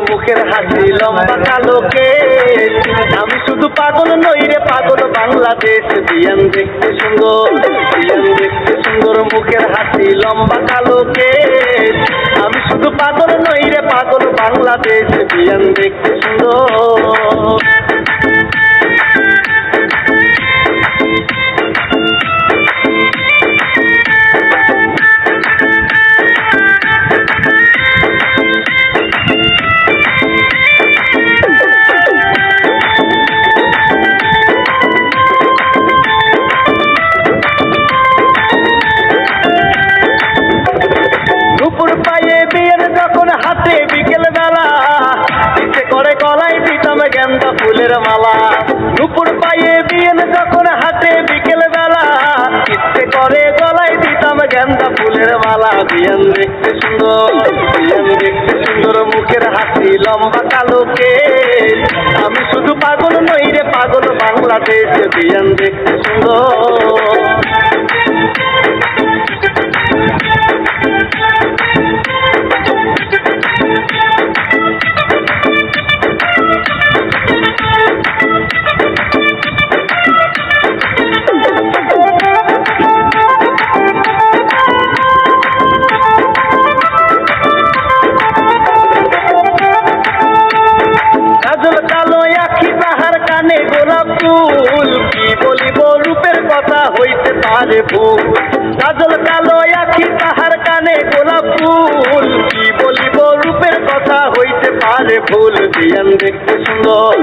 মুখের হাসি লম্বা কালো কেশ আমি শুধু পাগল নই রে পাগল বাংলাদেশ বিয়ান দেখতে সুন্দর মুখের হাসি লম্বা কালো কেশ আমি শুধু পাগল নই রে পাগল বাংলাদেশ বিয়ান দেখতে সুন্দর হাতে বিকেল বেলা ইচ্ছে করে গলায় দিতাম গেন্দা ফুলের মালা দুপুর পায়ে বিয়েন যখন হাতে বিকেল বেলা ইচ্ছে করে গলায় দিতাম গেন্দা ফুলের মালা বিয়ান দেখতে সুন্দর মুখের হাসি লম্বা কালো কেশ আমি শুধু পাগল নই রে পাগল বাংলাদেশ বিয়ান দেখতে সুন্দর গোলাপ ফুল কি বলিব রূপের কথা হইতে পারে ভুল কাজল কালো আখি তাহার কানে গোলাপ ফুল কি বলিব রূপের কথা হইতে পারে ভুল বিয়ান দেখতে সুন্দর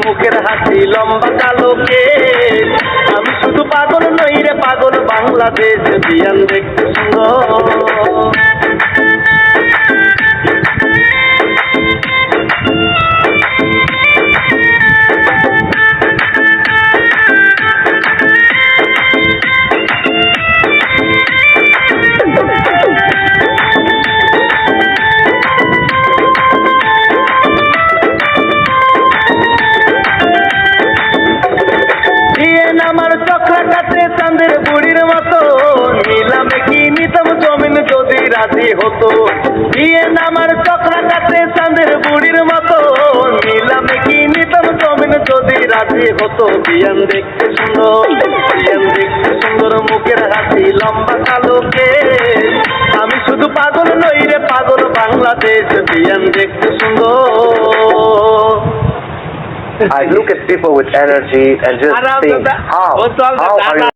মুখের হাসি লম্বা কালো কেশ আমি শুধু পাগল নই রে পাগল বাংলাদেশ বিয়ান দেখতে সুন্দর চাঁদের বুড়ির মতো নিলামে কি নিতাম জমিন যদি রাজি হতো বিয়ে নামার চক্রা কাছে চাঁদের বুড়ির মতো নিলামে কি নিতাম জমিন যদি রাজি হতো বিয়ান দেখতে সুন্দর মুখের হাসি লম্বা কালো কেশ আমি শুধু পাগল নই রে পাগল বাংলাদেশ বিয়ান দেখতে সুন্দর I look at people with energy and just think, how are you